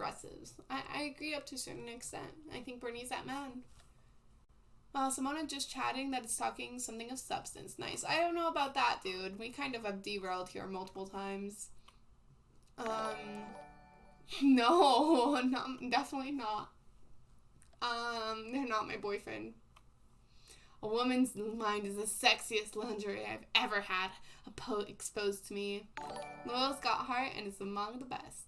progressives. I agree up to a certain extent. I think Bernie's that man. Simona just chatting that it's talking something of substance. Nice. I don't know about that, dude. We kind of have derailed here multiple times. No, definitely not. They're not my boyfriend. A woman's mind is the sexiest lingerie I've ever had exposed to me. Loyal's got heart and is among the best.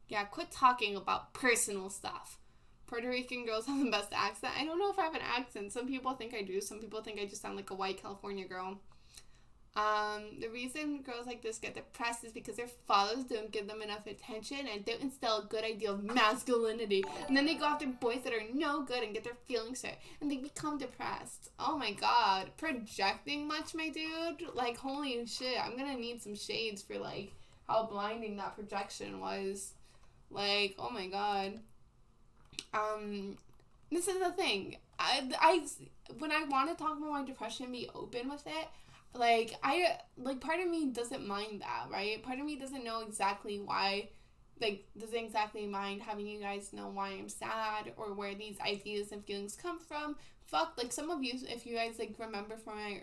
Yeah, quit talking about personal stuff. Puerto Rican girls have the best accent. I don't know if I have an accent. Some people think I do. Some people think I just sound like a white California girl. The reason girls like this get depressed is because their fathers don't give them enough attention and don't instill a good idea of masculinity. And then they go after boys that are no good and get their feelings hurt. And they become depressed. Oh my god. Projecting much, my dude? Like, holy shit. I'm gonna need some shades for, like, how blinding that projection was. Like, oh my god. This is the thing. I when I want to talk about my depression and be open with it, part of me doesn't mind that, right? Part of me doesn't know exactly why, doesn't exactly mind having you guys know why I'm sad or where these ideas and feelings come from. Fuck, some of you, if you guys, remember from my,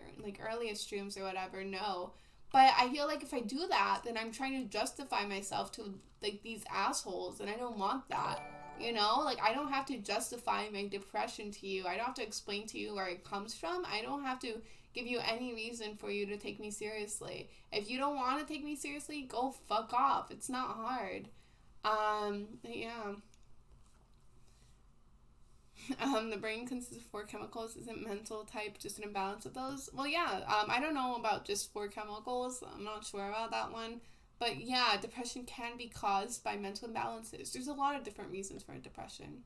earliest streams or whatever, know. But I feel like if I do that, then I'm trying to justify myself to, these assholes, and I don't want that. You know, I don't have to justify my depression to you. I don't have to explain to you where it comes from. I don't have to give you any reason for you to take me seriously. If you don't want to take me seriously, go fuck off. It's not hard. Yeah. The brain consists of 4 chemicals. Isn't mental type just an imbalance of those? Well, yeah. I don't know about just 4 chemicals. I'm not sure about that one. But yeah, depression can be caused by mental imbalances. There's a lot of different reasons for depression.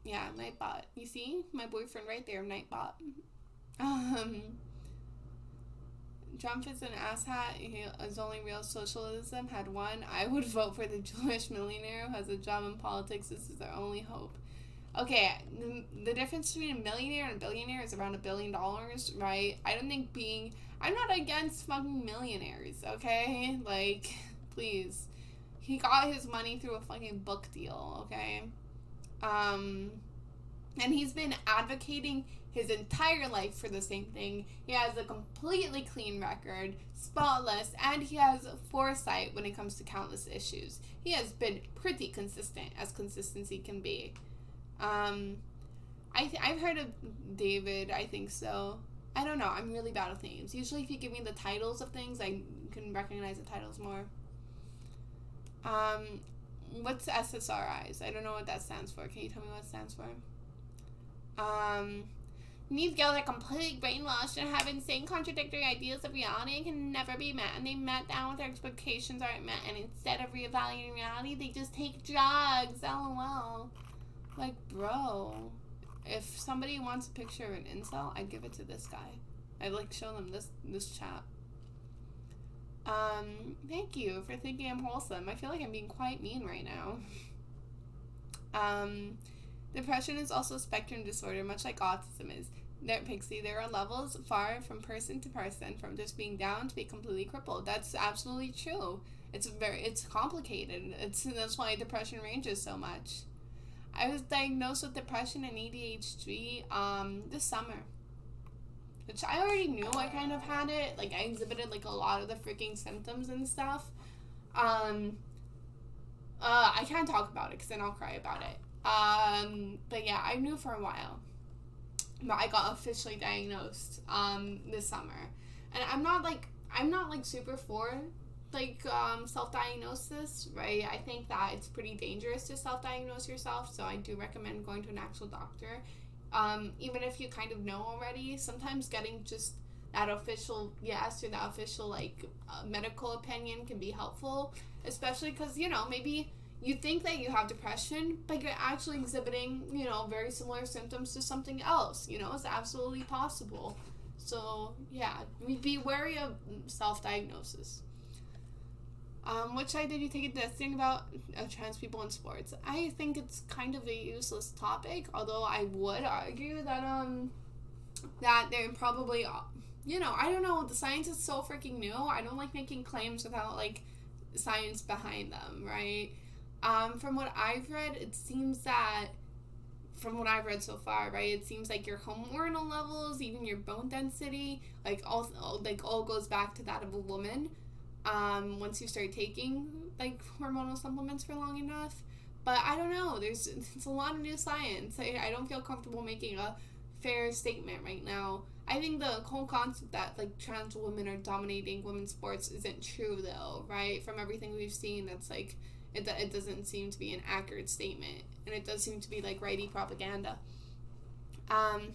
Yeah, Nightbot. You see? My boyfriend right there, Nightbot. Trump is an asshat. His only real socialism had won. I would vote for the Jewish millionaire who has a job in politics. This is their only hope. Okay, the difference between a millionaire and a billionaire is around $1 billion, right? I don't think I'm not against fucking millionaires, okay? Please. He got his money through a fucking book deal, okay? And he's been advocating his entire life for the same thing. He has a completely clean record, spotless, and he has foresight when it comes to countless issues. He has been pretty consistent, as consistency can be. I've heard of David, I think so. I don't know, I'm really bad with names. Usually if you give me the titles of things, I can recognize the titles more. What's SSRIs? I don't know what that stands for. Can you tell me what it stands for? These girls are completely brainwashed and have insane contradictory ideas of reality and can never be met. And they met down with their expectations aren't met. And instead of reevaluating reality, they just take drugs. LOL. Bro. If somebody wants a picture of an incel, I'd give it to this guy. I'd show them this chat. Thank you for thinking I'm wholesome. I feel like I'm being quite mean right now. Depression is also a spectrum disorder, much like autism is. Pixie, there are levels far from person to person, from just being down to be completely crippled. That's absolutely true. It's complicated. That's why depression ranges so much. I was diagnosed with depression and ADHD this summer, which I already knew I kind of had it. I exhibited a lot of the freaking symptoms and stuff. I can't talk about it because then I'll cry about it. But yeah, I knew for a while, but I got officially diagnosed this summer, and I'm not super for self-diagnosis, right? I think that it's pretty dangerous to self-diagnose yourself, so I do recommend going to an actual doctor. Even if you kind of know already, sometimes getting just that official yes or that official medical opinion can be helpful, especially because, maybe you think that you have depression, but you're actually exhibiting, very similar symptoms to something else. It's absolutely possible. So yeah, be wary of self-diagnosis. Which side did you take a testing about trans people in sports? I think it's kind of a useless topic, although I would argue that that they're probably, I don't know, the science is so freaking new. I don't like making claims without science behind them, right? From what I've read, it seems that, from what I've read so far, right, it seems like your hormonal levels, even your bone density, all goes back to that of a woman. Once you start taking like hormonal supplements for long enough. But I don't know. It's a lot of new science. I don't feel comfortable making a fair statement right now. I think the whole concept that like trans women are dominating women's sports isn't true though, right? From everything we've seen, that's like it doesn't seem to be an accurate statement, and it does seem to be like righty propaganda. Um,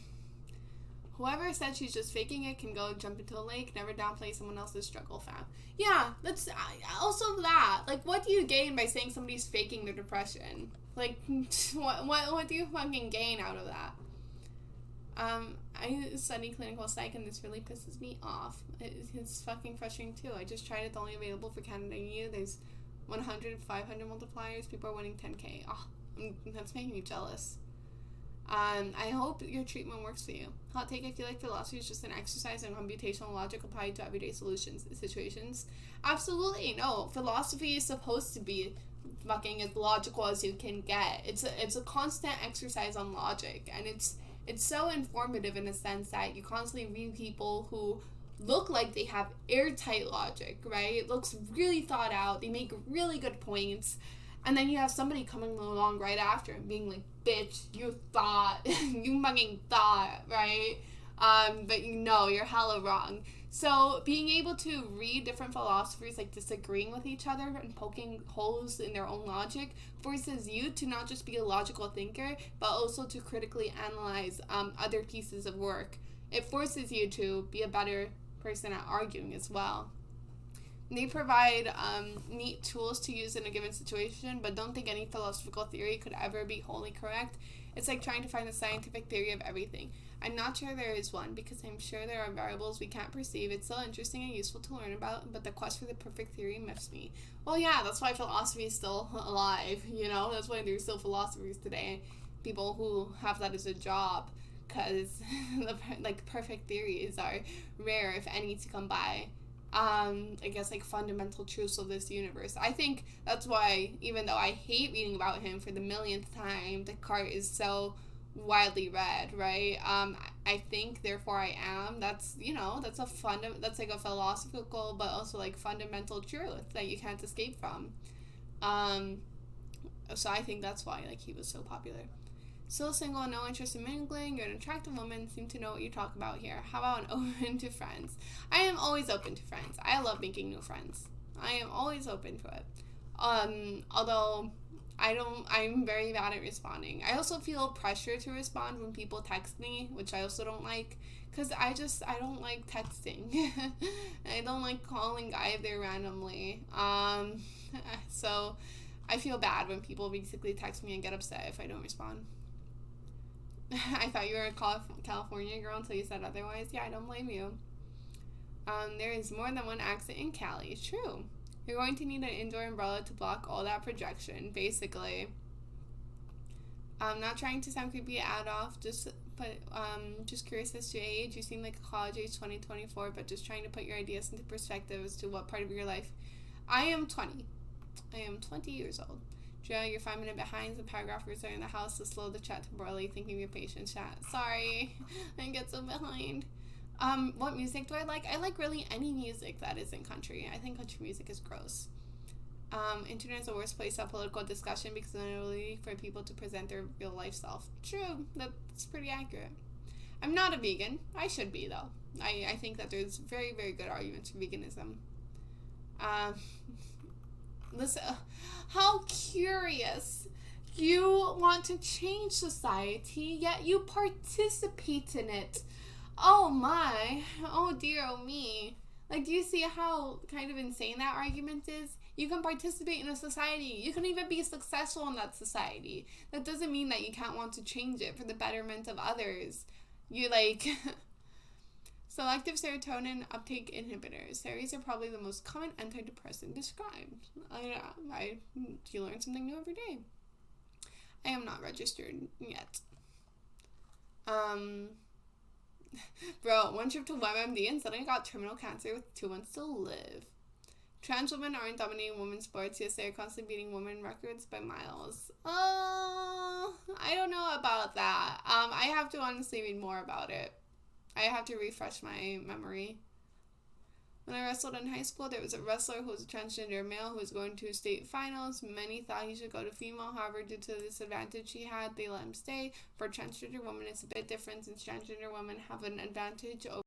Whoever said she's just faking it can go jump into a lake. Never downplay someone else's struggle, fam. Yeah, that's also that. Like, what do you gain by saying somebody's faking their depression? Like, what do you fucking gain out of that? I study clinical psych, and this really pisses me off. It's fucking frustrating too. I just tried it. It's only available for Canada and EU. There's 100, 500 multipliers. People are winning 10K. Oh, that's making me jealous. I hope your treatment works for you. Hot take, I feel like philosophy is just an exercise in computational logic applied to everyday situations. Absolutely, no. Philosophy is supposed to be fucking as logical as you can get. It's a constant exercise on logic, and it's so informative in a sense that you constantly read people who look like they have airtight logic, right? It looks really thought out. They make really good points. And then you have somebody coming along right after and being like, bitch, you thought, you fucking thought, right? But you know, you're hella wrong. So being able to read different philosophers like disagreeing with each other and poking holes in their own logic forces you to not just be a logical thinker, but also to critically analyze other pieces of work. It forces you to be a better person at arguing as well. They provide neat tools to use in a given situation, but don't think any philosophical theory could ever be wholly correct. It's like trying to find the scientific theory of everything. I'm not sure there is one, because I'm sure there are variables we can't perceive. It's still interesting and useful to learn about, but the quest for the perfect theory miffs me. Well, yeah, that's why philosophy is still alive, you know? That's why there's still philosophers today. People who have that as a job, because the perfect theories are rare, if any, to come by. I guess like fundamental truths of this universe. I think that's why, even though I hate reading about him for the millionth time, Descartes is so widely read, right? I think therefore I am. That's that's that's like a philosophical but also like fundamental truth that you can't escape from. So I think that's why like he was so popular. Still single, no interest in mingling. You're an attractive woman. Seem to know what you talk about here. How about an open to friends? I am always open to friends. I love making new friends. I am always open to it. Although I'm very bad at responding. I also feel pressure to respond when people text me, which I also don't like, because I don't like texting. I don't like calling either randomly. So I feel bad when people basically text me and get upset if I don't respond. I thought you were a California girl until you said otherwise. Yeah, I don't blame you. There is more than one exit in Cali. True. You're going to need an indoor umbrella to block all that projection, basically. I'm not trying to sound creepy at off, just curious as to your age. You seem like a college age 2024, but just trying to put your ideas into perspective as to what part of your life. I am 20. I am 20 years old. Joe, you're 5 minutes behind. The paragraphers are in the house to slow the chat temporarily, thinking of your patient chat. Sorry, I get so behind. What music do I like? I like really any music that isn't country. I think country music is gross. Internet is the worst place for political discussion because it's an ability for people to present their real life self. True, that's pretty accurate. I'm not a vegan. I should be, though. I think that there's very, very good arguments for veganism. Listen, how curious. You want to change society, yet you participate in it. Oh my. Oh dear, oh me. Like, do you see how kind of insane that argument is? You can participate in a society. You can even be successful in that society. That doesn't mean that you can't want to change it for the betterment of others. You like... Selective serotonin uptake inhibitors. Series are probably the most common antidepressant described. You learn something new every day. I am not registered yet. Bro, one trip to WebMD and suddenly got terminal cancer with 2 months to live. Trans women aren't dominating women's sports. Yes, they are constantly beating women records by miles. I don't know about that. I have to honestly read more about it. I have to refresh my memory. When I wrestled in high school, there was a wrestler who was a transgender male who was going to state finals. Many thought he should go to female. However, due to the disadvantage he had, they let him stay. For transgender women, it's a bit different since transgender women have an advantage over